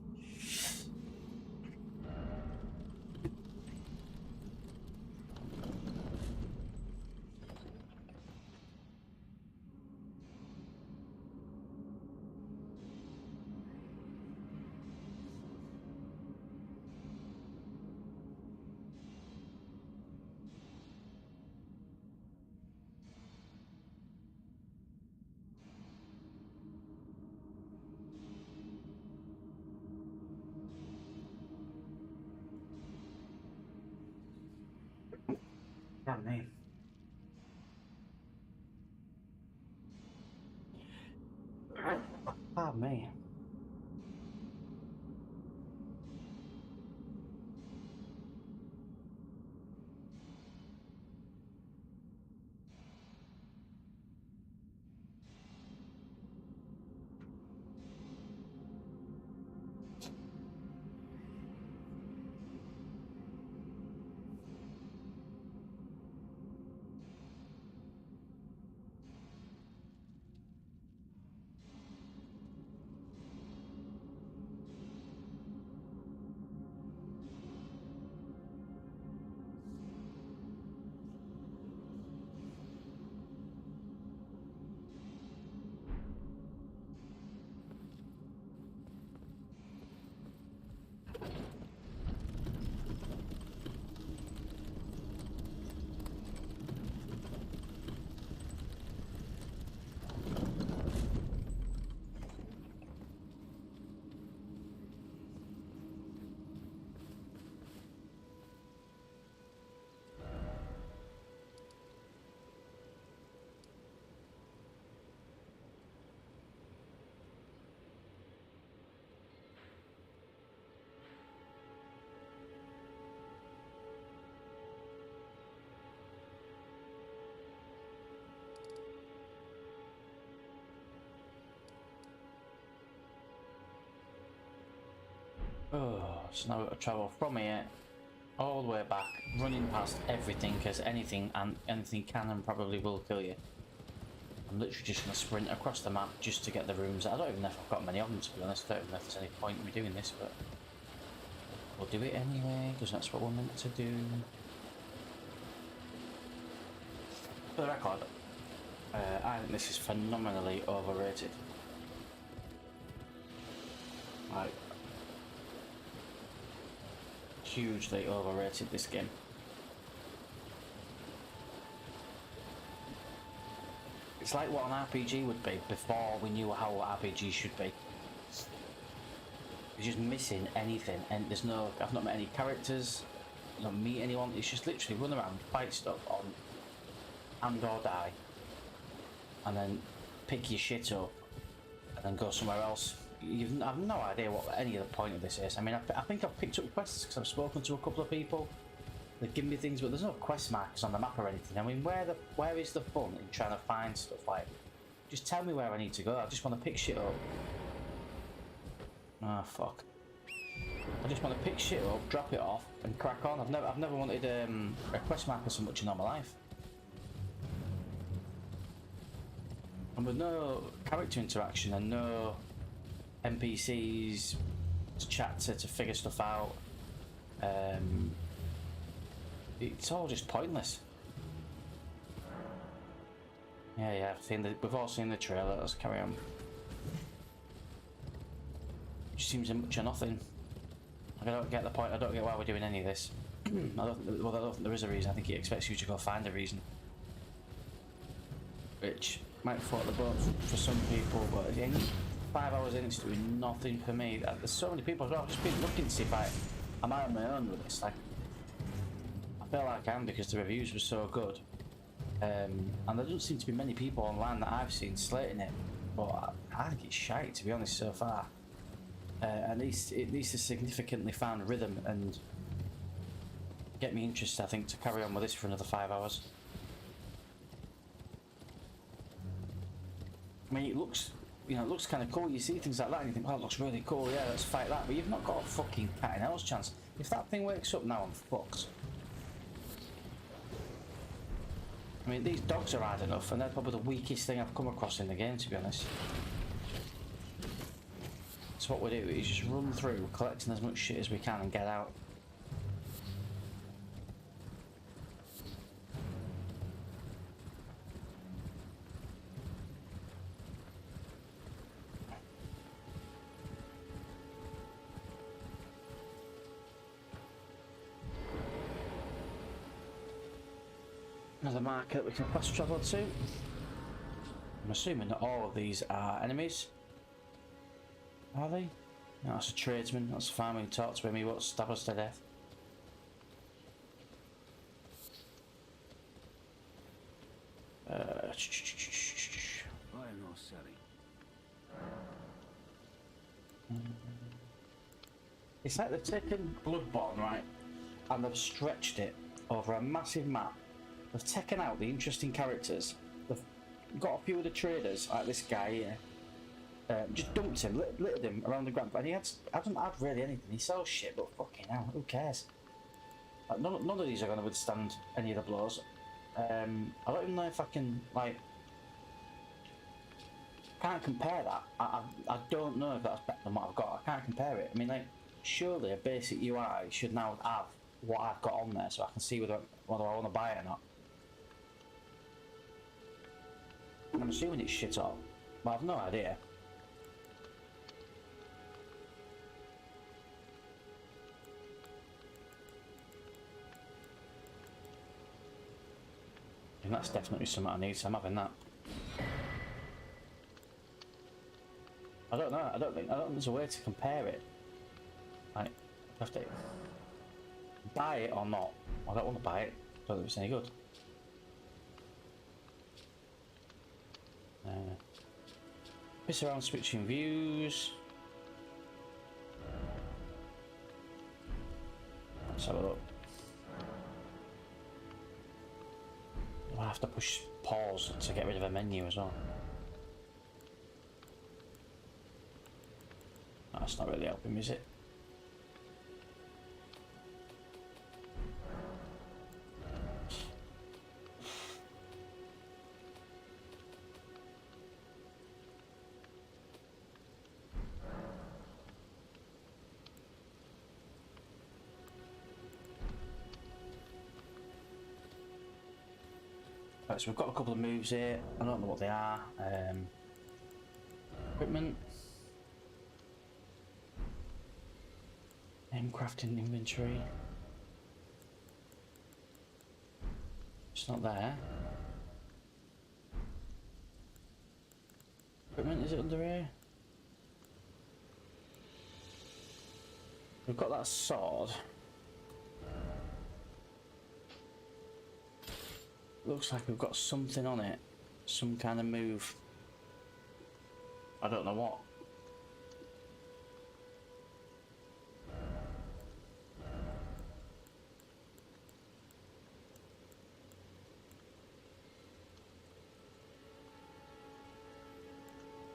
Pardon me. Pardon me. Oh, so now we've got to travel from here all the way back, running past everything, because anything can and probably will kill you. I'm literally just going to sprint across the map just to get the rooms. I don't even know if I've got many of them, to be honest. I don't even know if there's any point in me doing this, but we'll do it anyway, because that's what we're meant to do. For the record, I think this is phenomenally overrated. Like, hugely overrated, this game. It's like what an RPG would be before we knew how RPG should be. It's just missing anything, and I've not met any characters, not meet anyone. It's just literally run around, fight stuff on and or die, and then pick your shit up and then go somewhere else. I've no idea what any of the point of this is. I mean, I think I've picked up quests because I've spoken to a couple of people. They've given me things, but there's no quest marks on the map or anything. I mean, where is the fun in trying to find stuff? Like, just tell me where I need to go. I just want to pick shit up. Oh fuck! I just want to pick shit up, drop it off, and crack on. I've never wanted a quest marker so much in all my life. And with no character interaction and no NPCs to chat to figure stuff out, it's all just pointless. Yeah, we've all seen the trailer. Let's carry on. It just seems much of nothing. Like, I don't get the point. I don't get why we're doing any of this. I don't think there is a reason. I think he expects you to go find a reason, which might float the boat for some people, but again, 5 hours in, it's doing nothing for me. There's so many people as well. I've just been looking to see if am I on my own with this. Like, I feel like I am because the reviews were so good, and there doesn't seem to be many people online that I've seen slating it. But I think it's shite, to be honest, so far. At least it needs to significantly found rhythm and get me interested, I think, to carry on with this for another 5 hours. I mean, it looks kind of cool. You see things like that and you think, oh, it looks really cool, yeah, let's fight that. But you've not got a fucking cat in hell's chance. If that thing wakes up now, I'm fucked. I mean, these dogs are hard enough, and they're probably the weakest thing I've come across in the game, to be honest. So what we do is just run through, collecting as much shit as we can and get out. Another marker that we can fast travel to. I'm assuming that all of these are enemies. Are they? No, that's a tradesman. That's a farmer who talks to him. He won't stab us to death. I am not selling. It's like they've taken Bloodborne, right, and they've stretched it over a massive map. They've taken out the interesting characters. They've got a few of the traders, like this guy here. Just dumped him, littered him around the ground, and he hasn't had really anything. He sells shit, but fucking hell, who cares? Like, none of these are going to withstand any of the blows. I don't even know if I can, like, can't compare that. I don't know if that's better than what I've got. I can't compare it. I mean, like, surely a basic UI should now have what I've got on there, so I can see whether I want to buy it or not. I'm assuming it's shit all, but I've no idea. And that's definitely something I need, so I'm having that. I don't know. I don't think there's a way to compare it. Like, I have to buy it or not. I don't want to buy it. I don't think it's any good. Piss around switching views. Let's have a look. I have to push pause to get rid of a menu as well. That's not really helping me, is it? Right, so we've got a couple of moves here. I don't know what they are. Equipment. Crafting inventory. It's not there. Equipment, is it under here? We've got that sword. Looks like we've got something on it. Some kind of move. I don't know what.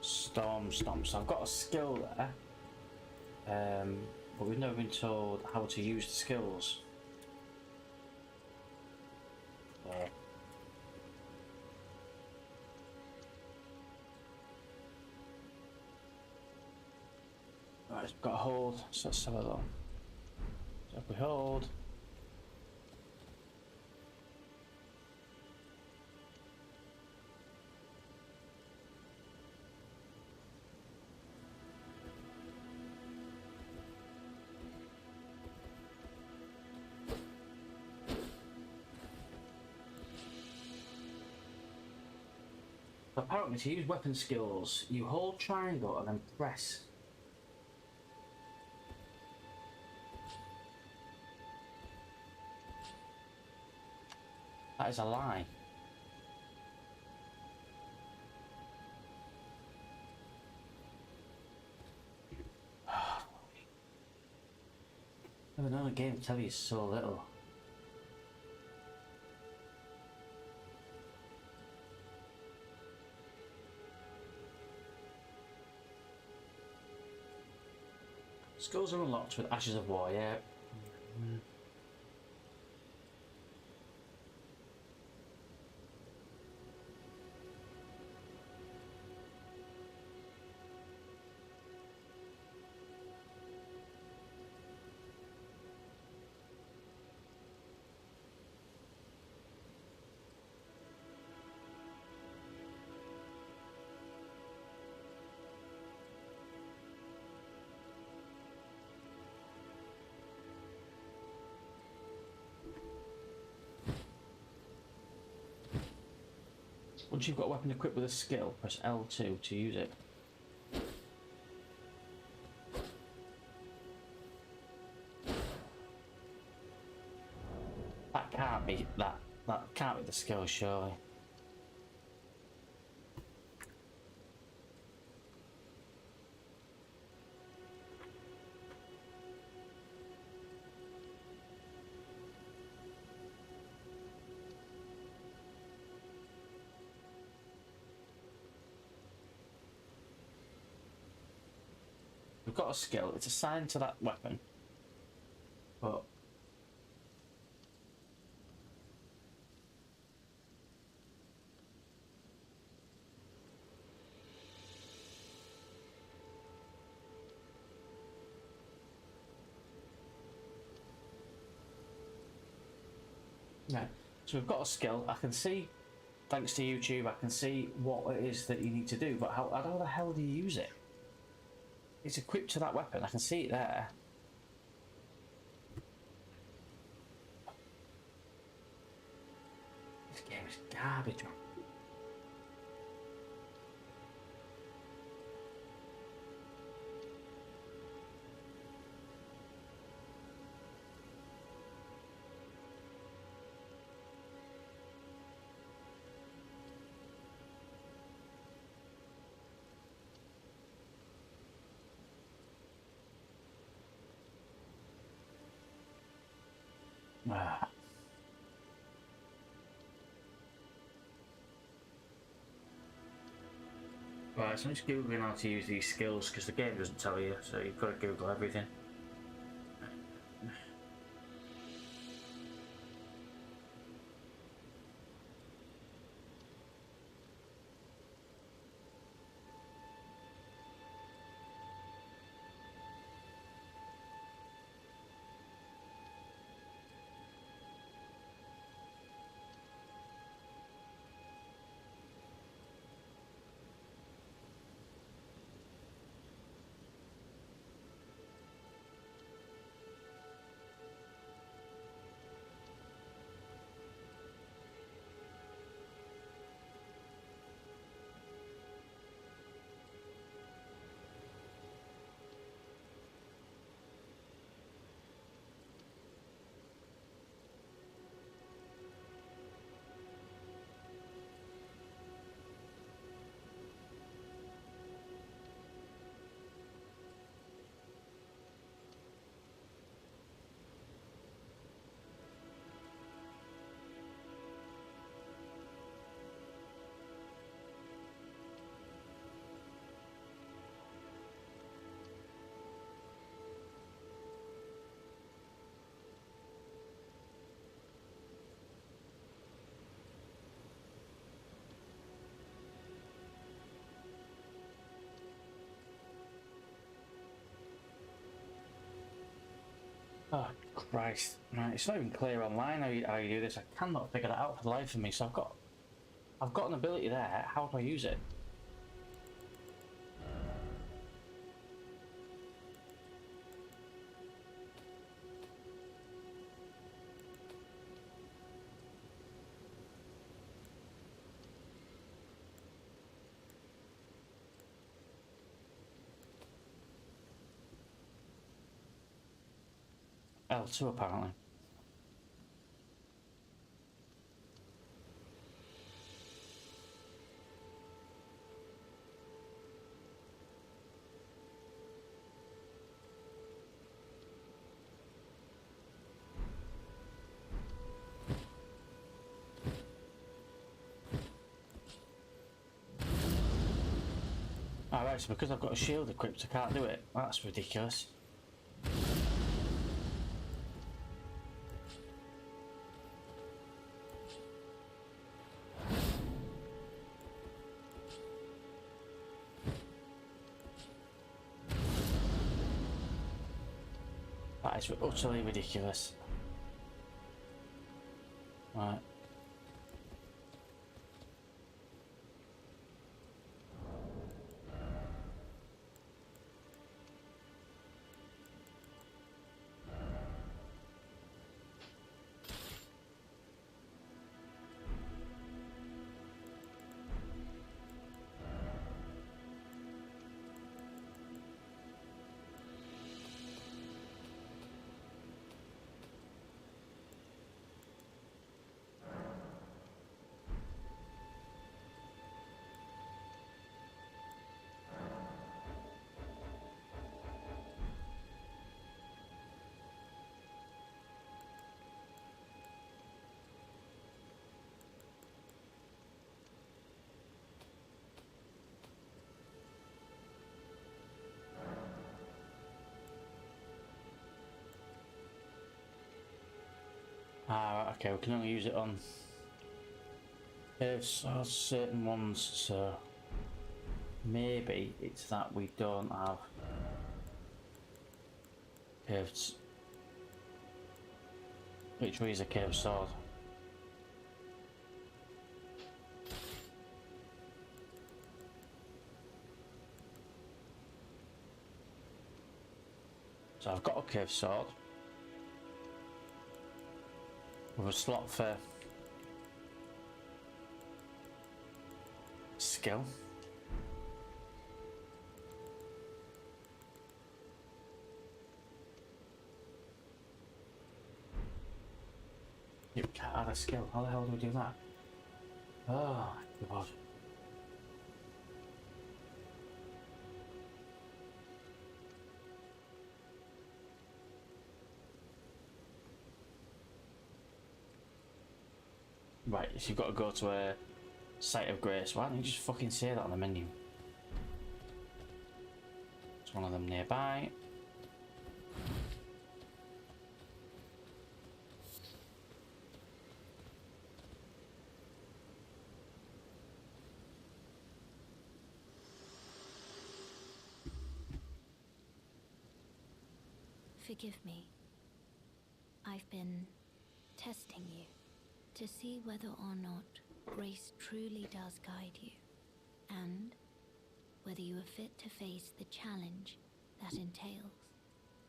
Storm Stomp. So I've got a skill there. But we've never been told how to use the skills. Right, we've got a hold, so let's have a look. So if we hold. Apparently, to use weapon skills, you hold triangle and then press. That is a lie. Never known a game to tell you so little. Skills are unlocked with Ashes of War, yeah. Once you've got a weapon equipped with a skill, press L2 to use it. That can't be that can't be the skill, surely. We've got a skill, it's assigned to that weapon, but yeah, so we've got a skill. I can see, thanks to YouTube, I can see what it is that you need to do, but how the hell do you use it? It's equipped to that weapon, I can see it there. This game is garbage, man. Ah. Right, so I'm just googling how to use these skills because the game doesn't tell you, so you've got to Google everything. Oh Christ! Right, it's not even clear online how you do this. I cannot figure that out for the life of me. So I've got an ability there. How do I use it? L2 apparently. Alright, so because I've got a shield equipped, I can't do it. That's ridiculous. That is utterly ridiculous. Right. Ah, okay, we can only use it on certain ones, so maybe it's that we don't have curved. Which way is a curved sword? So I've got a curved sword with a slot for skill. You can't add a skill. How the hell do we do that? Oh god. Right, so you've got to go to a site of grace. Why don't you just fucking say that on the menu? There's one of them nearby. Forgive me. I've been testing you to see whether or not grace truly does guide you, and whether you are fit to face the challenge that entails.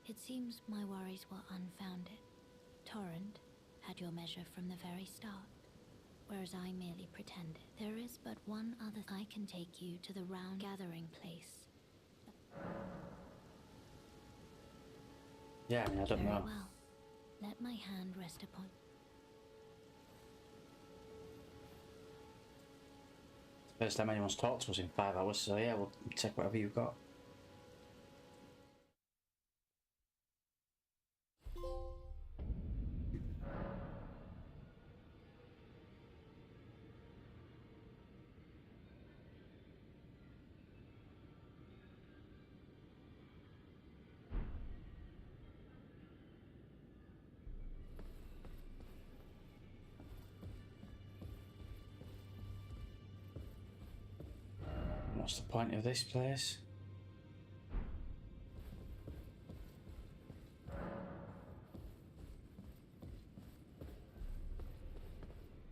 It seems my worries were unfounded. Torrent had your measure from the very start, whereas I merely pretended. There is but one other. I can take you to the round gathering place. Yeah, I mean, I don't Very know. well. Let my hand rest upon. First time anyone's talked to us in 5 hours, so yeah, we'll take whatever you've got. What's the point of this place?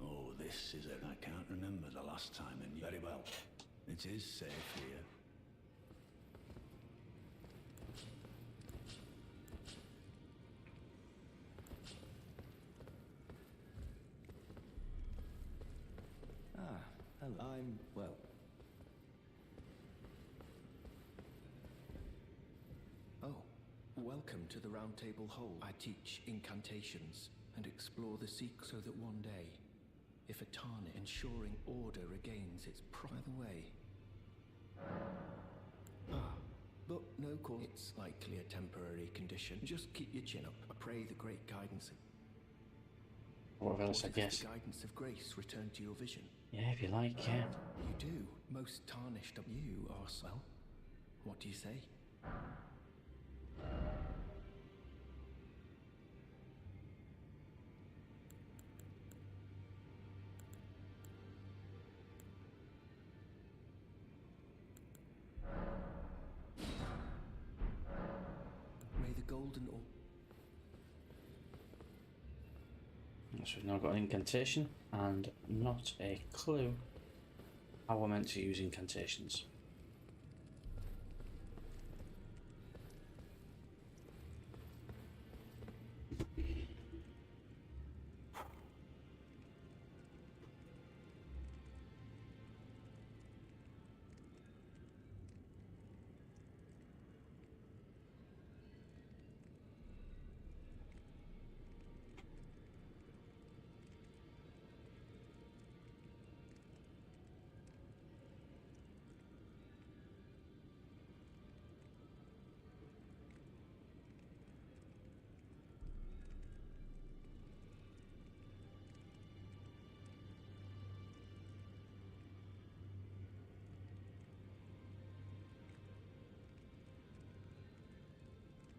Oh, this is it. I can't remember the last time and very well. It is safe here. Ah, hello. I'm, well. Oh, welcome to the Round Table Hole. I teach incantations and explore the secret so that one day, if a tarnish ensuring order regains its pride. By the way. Ah, but no cause. It's likely a temporary condition. Just keep your chin up. I pray the great guidance. What else I Does guess? the guidance of grace return to your vision? Yeah, if you like, yeah. You do. Most tarnished of you are well. What do you say? May the golden or So we've now got an incantation and not a clue how we're meant to use incantations.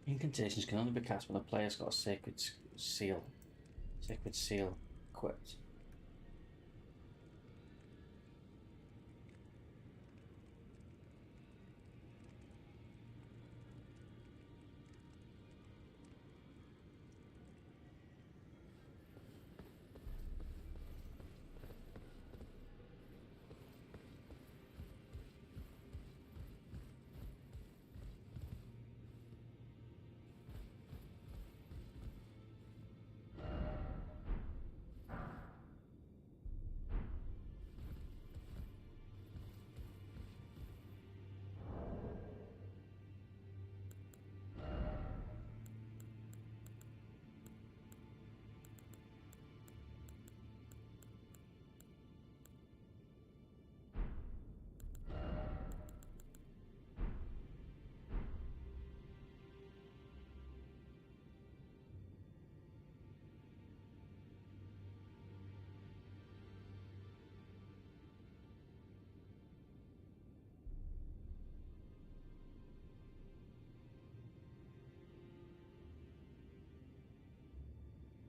Incantations can only be cast when the player's got a sacred seal. Sacred seal equipped.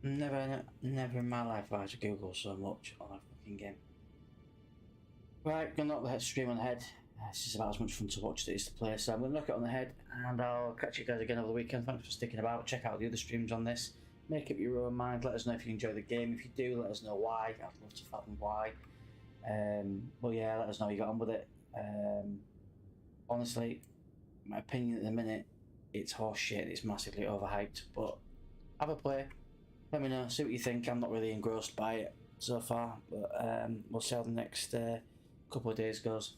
Never in my life have I had to Google so much on a fucking game. Right, gonna knock the stream on the head. This is about as much fun to watch as it is to play, so I'm gonna knock it on the head, and I'll catch you guys again over the weekend. Thanks for sticking about. Check out the other streams on this. Make up your own mind. Let us know if you enjoy the game. If you do, let us know why. I'd love to fathom why. But yeah, let us know how you got on with it. Honestly, my opinion at the minute, it's horse shit. It's massively overhyped. But have a play. Let me know. See what you think. I'm not really engrossed by it so far, but we'll see how the next couple of days goes.